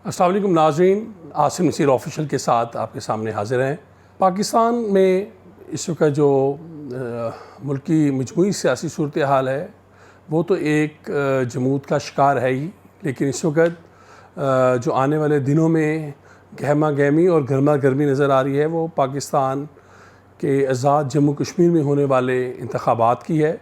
السلام علیکم ناظرین، عاصم نصیر آفیشل کے ساتھ آپ کے سامنے حاضر ہیں۔ پاکستان میں اس وقت جو ملکی مجموعی سیاسی صورتحال ہے وہ تو ایک جمود کا شکار ہے ہی، لیکن اس وقت جو آنے والے دنوں میں گہما گہمی اور گرما گرمی نظر آ رہی ہے وہ پاکستان کے آزاد جموں کشمیر میں ہونے والے انتخابات کی ہے،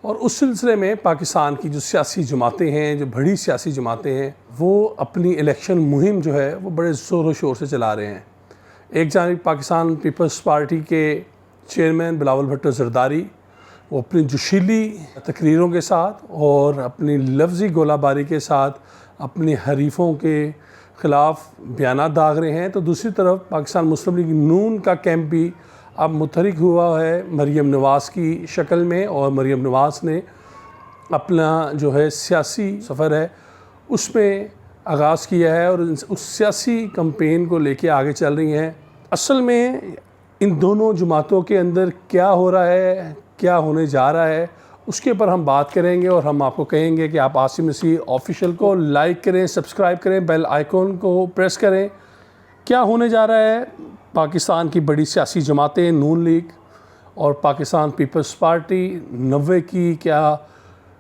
اور اس سلسلے میں پاکستان کی جو سیاسی جماعتیں ہیں، جو بڑی سیاسی جماعتیں ہیں، وہ اپنی الیکشن مہم جو ہے وہ بڑے زور و شور سے چلا رہے ہیں۔ ایک جانب پاکستان پیپلز پارٹی کے چیئرمین بلاول بھٹو زرداری، وہ اپنی جوشیلی تقریروں کے ساتھ اور اپنی لفظی گولہ باری کے ساتھ اپنے حریفوں کے خلاف بیانات داغ رہے ہیں، تو دوسری طرف پاکستان مسلم لیگ نون کا کیمپ بھی اب متحرک ہوا ہے مریم نواز کی شکل میں، اور مریم نواز نے اپنا جو ہے سیاسی سفر ہے اس میں آغاز کیا ہے اور اس سیاسی کمپین کو لے کے آگے چل رہی ہیں۔ اصل میں ان دونوں جماعتوں کے اندر کیا ہو رہا ہے، کیا ہونے جا رہا ہے، اس کے اوپر ہم بات کریں گے، اور ہم آپ کو کہیں گے کہ آپ عاصم نصیر آفیشل کو لائک کریں، سبسکرائب کریں، بیل آئیکن کو پریس کریں۔ کیا ہونے جا رہا ہے؟ پاکستان کی بڑی سیاسی جماعتیں نون لیگ اور پاکستان پیپلز پارٹی 90 کی کیا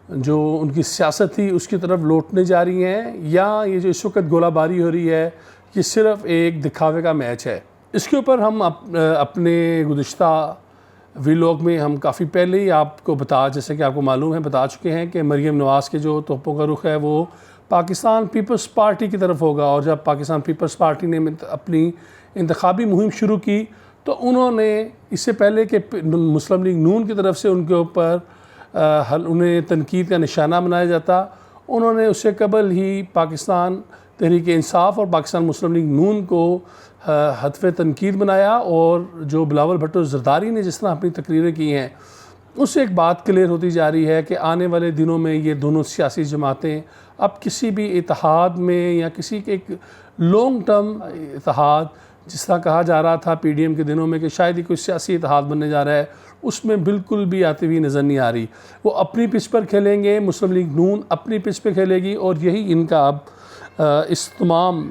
جو ان کی سیاست تھی اس کی طرف لوٹنے جا رہی ہیں، یا یہ جو اس وقت گولہ باری ہو رہی ہے یہ صرف ایک دکھاوے کا میچ ہے؟ اس کے اوپر ہم اپنے گزشتہ ویلاگ میں ہم کافی پہلے ہی آپ کو جیسے کہ آپ کو معلوم ہے بتا چکے ہیں کہ مریم نواز کے جو توپوں کا رخ ہے وہ پاکستان پیپلز پارٹی کی طرف ہوگا، اور جب پاکستان پیپلز پارٹی نے اپنی انتخابی مہم شروع کی تو انہوں نے اس سے پہلے کہ مسلم لیگ نون کی طرف سے ان کے اوپر انہیں تنقید کا نشانہ بنایا جاتا، انہوں نے اس سے قبل ہی پاکستان تحریک انصاف اور پاکستان مسلم لیگ نون کو ہدف تنقید بنایا، اور جو بلاول بھٹو زرداری نے جس طرح اپنی تقریریں کی ہیں اس سے ایک بات کلیئر ہوتی جا رہی ہے کہ آنے والے دنوں میں یہ دونوں سیاسی جماعتیں اب کسی بھی اتحاد میں یا کسی کے ایک لانگ ٹرم اتحاد، جس طرح کہا جا رہا تھا پی ڈی ایم کے دنوں میں کہ شاید ہی کوئی سیاسی اتحاد بننے جا رہا ہے، اس میں بالکل بھی آتی ہوئی نظر نہیں آ رہی۔ وہ اپنی پچ پر کھیلیں گے، مسلم لیگ نون اپنی پچ پہ کھیلے گی، اور یہی ان کا اب اس تمام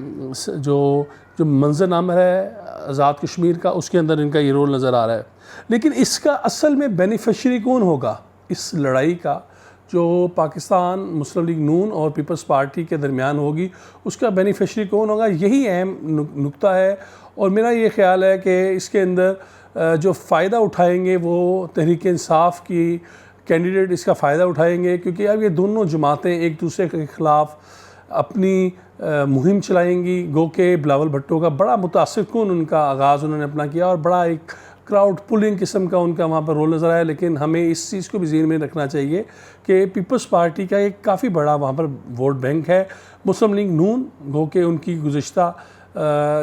جو منظر نامہ ہے آزاد کشمیر کا، اس کے اندر ان کا یہ رول نظر آ رہا ہے۔ لیکن اس کا اصل میں بینیفیشری کون ہوگا اس لڑائی کا جو پاکستان مسلم لیگ نون اور پیپلز پارٹی کے درمیان ہوگی؟ اس کا بینیفیشری کون ہوگا؟ یہی اہم نکتہ ہے، اور میرا یہ خیال ہے کہ اس کے اندر جو فائدہ اٹھائیں گے وہ تحریک انصاف کی کینڈیڈیٹ اس کا فائدہ اٹھائیں گے، کیونکہ اب یہ دونوں جماعتیں ایک دوسرے کے خلاف اپنی مہم چلائیں گی۔ گو کہ بلاول بھٹو کا بڑا متاثر کن ان کا آغاز انہوں نے اپنا کیا، اور بڑا ایک کراؤڈ پولنگ قسم کا ان کا وہاں پر رول نظر آیا، لیکن ہمیں اس چیز کو بھی ذہن میں رکھنا چاہیے کہ پیپلز پارٹی کا ایک کافی بڑا وہاں پر ووٹ بینک ہے۔ مسلم لیگ نون گو کہ ان کی گزشتہ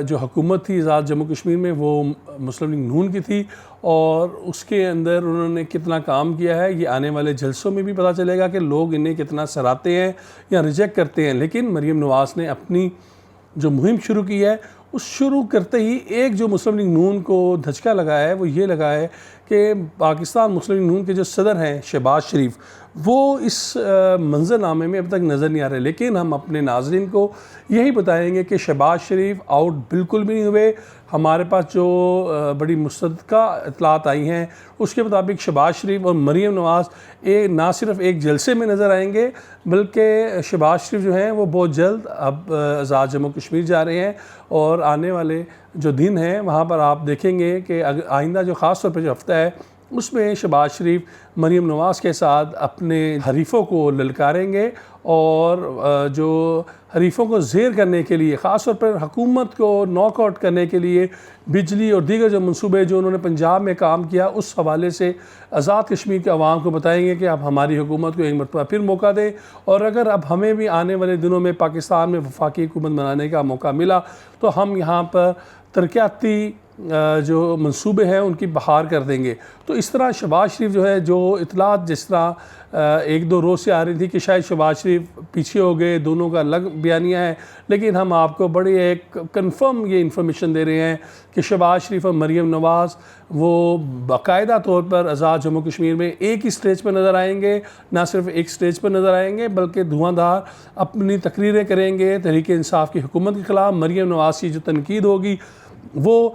جو حکومت تھی آزاد جموں کشمیر میں وہ مسلم لیگ نون کی تھی، اور اس کے اندر انہوں نے کتنا کام کیا ہے یہ آنے والے جلسوں میں بھی پتہ چلے گا کہ لوگ انہیں کتنا سراہتے ہیں یا ریجیکٹ کرتے ہیں۔ لیکن مریم نواز نے اپنی جو مہم شروع کی ہے اس شروع کرتے ہی ایک جو مسلم لیگ نون کو دھچکا لگا ہے وہ یہ لگا ہے کہ پاکستان مسلم لیگ نون کے جو صدر ہیں شہباز شریف، وہ اس منظر نامے میں اب تک نظر نہیں آ رہے۔ لیکن ہم اپنے ناظرین کو یہی بتائیں گے کہ شہباز شریف آؤٹ بالکل بھی نہیں ہوئے۔ ہمارے پاس جو بڑی مصدقہ اطلاعات آئی ہیں اس کے مطابق شہباز شریف اور مریم نواز نہ صرف ایک جلسے میں نظر آئیں گے، بلکہ شہباز شریف جو ہیں وہ بہت جلد اب آزاد جموں کشمیر جا رہے ہیں، اور آنے والے جو دن ہیں وہاں پر آپ دیکھیں گے کہ آئندہ جو خاص طور پہ جو ہفتہ ہے اس میں شہباز شریف مریم نواز کے ساتھ اپنے حریفوں کو للکاریں گے، اور جو حریفوں کو زیر کرنے کے لیے، خاص طور پر حکومت کو ناک آؤٹ کرنے کے لیے بجلی اور دیگر جو منصوبے جو انہوں نے پنجاب میں کام کیا اس حوالے سے آزاد کشمیر کے عوام کو بتائیں گے کہ آپ ہماری حکومت کو ایک مرتبہ پھر موقع دیں، اور اگر اب ہمیں بھی آنے والے دنوں میں پاکستان میں وفاقی حکومت بنانے کا موقع ملا تو ہم یہاں پر ترقیاتی جو منصوبے ہیں ان کی بحال کر دیں گے۔ تو اس طرح شہباز شریف جو ہے، جو اطلاعات جس طرح ایک دو روز سے آ رہی تھی کہ شاید شہباز شریف پیچھے ہو گئے، دونوں کا الگ بیانیہ ہے، لیکن ہم آپ کو بڑی ایک کنفرم یہ انفارمیشن دے رہے ہیں کہ شہباز شریف اور مریم نواز وہ باقاعدہ طور پر آزاد جموں کشمیر میں ایک ہی سٹیج پر نظر آئیں گے، نہ صرف ایک سٹیج پر نظر آئیں گے بلکہ دھواں دھار اپنی تقریریں کریں گے تحریک انصاف کی حکومت کے خلاف۔ مریم نواز کی جو تنقید ہوگی وہ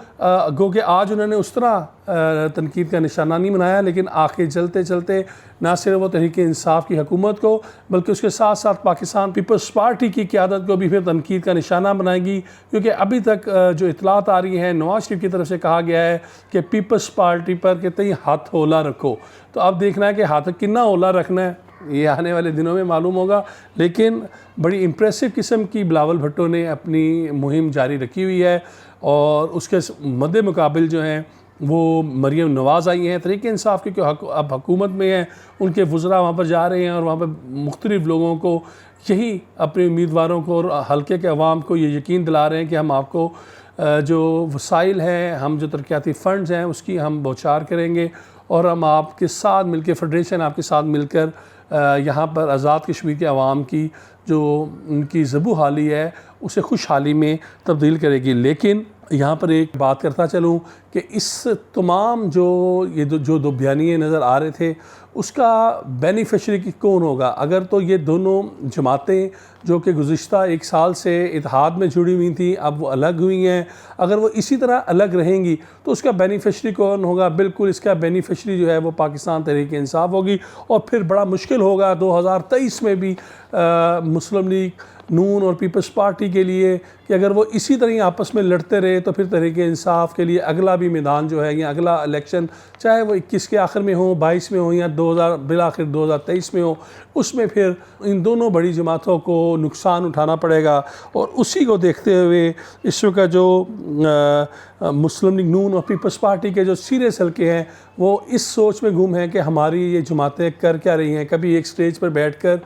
گو کہ آج انہوں نے اس طرح تنقید کا نشانہ نہیں بنایا، لیکن آگے چلتے چلتے نہ صرف وہ تحریک انصاف کی حکومت کو بلکہ اس کے ساتھ ساتھ پاکستان پیپلز پارٹی کی قیادت کو بھی پھر تنقید کا نشانہ بنائے گی، کیونکہ ابھی تک جو اطلاعات آ رہی ہیں نواز شریف کی طرف سے کہا گیا ہے کہ پیپلز پارٹی پر کہ تئیں ہاتھ ہولا رکھو۔ تو اب دیکھنا ہے کہ ہاتھ کتنا ہولا رکھنا ہے، یہ آنے والے دنوں میں معلوم ہوگا، لیکن بڑی امپریسو قسم کی بلاول بھٹو نے اپنی مہم جاری رکھی ہوئی ہے، اور اس کے مد مقابل جو ہیں وہ مریم نواز آئی ہیں تحریک انصاف کی، کہ اب حکومت میں ہیں، ان کے وزراء وہاں پر جا رہے ہیں اور وہاں پر مختلف لوگوں کو یہی اپنے امیدواروں کو اور حلقے کے عوام کو یہ یقین دلا رہے ہیں کہ ہم آپ کو جو وسائل ہیں، ہم جو ترقیاتی فنڈز ہیں اس کی ہم بوچھار کریں گے، اور ہم آپ کے ساتھ مل کے فیڈریشن آپ کے ساتھ مل کر یہاں پر آزاد کشمیر کے عوام کی جو ان کی زبوں حالی ہے اسے خوشحالی میں تبدیل کرے گی۔ لیکن یہاں پر ایک بات کرتا چلوں کہ اس تمام جو دو بیانیے نظر آ رہے تھے اس کا بینیفیشری کون ہوگا؟ اگر تو یہ دونوں جماعتیں جو کہ گزشتہ ایک سال سے اتحاد میں جڑی ہوئی تھیں اب وہ الگ ہوئی ہیں، اگر وہ اسی طرح الگ رہیں گی تو اس کا بینیفیشری کون ہوگا؟ بالکل اس کا بینیفیشری جو ہے وہ پاکستان تحریک انصاف ہوگی، اور پھر بڑا مشکل ہوگا 2023 میں بھی مسلم لیگ نون اور پیپلز پارٹی کے لیے کہ اگر وہ اسی طرح آپس میں لڑتے رہے تو پھر تحریک انصاف کے لیے اگلا بھی میدان جو ہے یا اگلا الیکشن چاہے وہ 21 کے آخر میں ہو، 22 میں ہو یا بالآخر 2023 میں ہو، اس میں پھر ان دونوں بڑی جماعتوں کو نقصان اٹھانا پڑے گا۔ اور اسی کو دیکھتے ہوئے اس وقت جو مسلم لیگ نون اور پیپلز پارٹی کے جو سیریس حلقے ہیں وہ اس سوچ میں گم ہیں کہ ہماری یہ جماعتیں کر کیا رہی ہیں، کبھی ایک سٹیج پر بیٹھ کر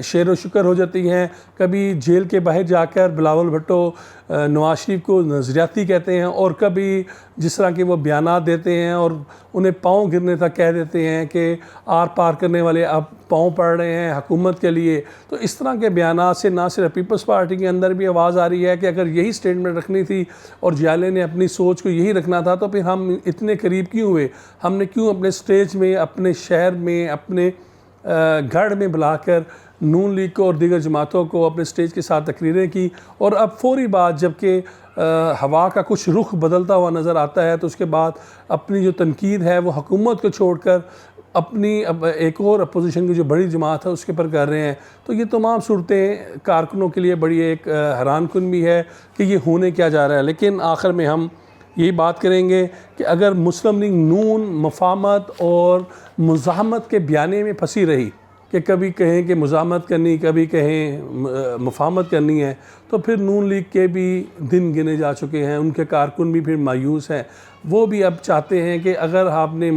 شعر و شکر ہو جاتی ہیں، کبھی جیل کے باہر جا کر بلاول بھٹو نواز شریف کو نظریاتی کہتے ہیں، اور کبھی جس طرح کے وہ بیانات دیتے ہیں اور انہیں پاؤں گرنے تک کہہ دیتے ہیں کہ آر پار کرنے والے اب پاؤں پڑ رہے ہیں حکومت کے لیے۔ تو اس طرح کے بیانات سے نہ صرف پیپلز پارٹی کے اندر بھی آواز آ رہی ہے کہ اگر یہی سٹیٹمنٹ رکھنی تھی اور جیالے نے اپنی سوچ کو یہی رکھنا تھا تو پھر ہم اتنے قریب کیوں ہوئے؟ ہم نے کیوں اپنے سٹیج میں، اپنے شہر میں، اپنے گھر میں بلا کر نون لیگ کو اور دیگر جماعتوں کو اپنے سٹیج کے ساتھ تقریریں کی، اور اب فوری بعد جب کہ ہوا کا کچھ رخ بدلتا ہوا نظر آتا ہے تو اس کے بعد اپنی جو تنقید ہے وہ حکومت کو چھوڑ کر اپنی ایک اور اپوزیشن کی جو بڑی جماعت ہے اس کے پر کر رہے ہیں۔ تو یہ تمام صورتیں کارکنوں کے لیے بڑی ایک حیران کن بھی ہے کہ یہ ہونے کیا جا رہا ہے۔ لیکن آخر میں ہم یہی بات کریں گے کہ اگر مسلم لیگ نون مفاہمت اور مزاحمت کے بیانے میں پھنسی رہی کہ کبھی کہیں کہ مزاحمت کرنی، کبھی کہیں مفاہمت کرنی ہے، تو پھر نون لیگ کے بھی دن گنے جا چکے ہیں، ان کے کارکن بھی پھر مایوس ہیں۔ وہ بھی اب چاہتے ہیں کہ اگر آپ نے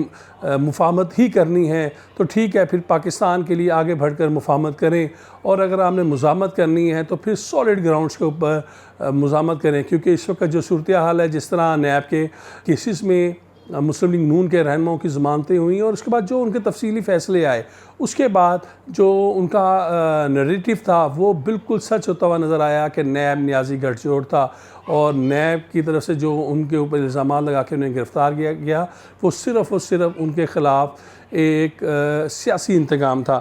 مفاہمت ہی کرنی ہے تو ٹھیک ہے، پھر پاکستان کے لیے آگے بڑھ کر مفاہمت کریں، اور اگر آپ نے مزاحمت کرنی ہے تو پھر سالڈ گراؤنڈز کے اوپر مزاحمت کریں، کیونکہ اس وقت جو صورتحال ہے، جس طرح نیب کے کیسز میں مسلم لیگ نون کے رہنماؤں کی ضمانتیں ہوئیں اور اس کے بعد جو ان کے تفصیلی فیصلے آئے، اس کے بعد جو ان کا نریٹیو تھا وہ بالکل سچ ہوتا ہوا نظر آیا کہ نیب نیازی گٹھ جوڑ تھا، اور نیب کی طرف سے جو ان کے اوپر الزامات لگا کے انہیں گرفتار کیا گیا وہ صرف ان کے خلاف ایک سیاسی انتقام تھا۔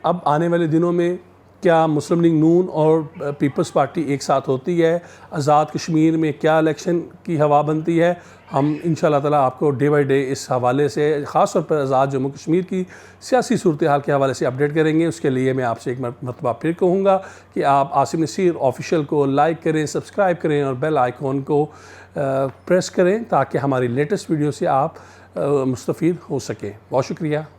اب آنے والے دنوں میں کیا مسلم لیگ نون اور پیپلز پارٹی ایک ساتھ ہوتی ہے؟ آزاد کشمیر میں کیا الیکشن کی ہوا بنتی ہے؟ ہم انشاءاللہ تعالیٰ آپ کو ڈے بائی ڈے اس حوالے سے، خاص طور پر آزاد جموں کشمیر کی سیاسی صورتحال کے حوالے سے اپڈیٹ کریں گے۔ اس کے لیے میں آپ سے ایک مرتبہ پھر کہوں گا کہ آپ عاصم نصیر آفیشیل کو لائک کریں، سبسکرائب کریں اور بیل آئیکن کو پریس کریں تاکہ ہماری لیٹسٹ ویڈیو سے آپ مستفید ہو سکیں۔ بہت شکریہ۔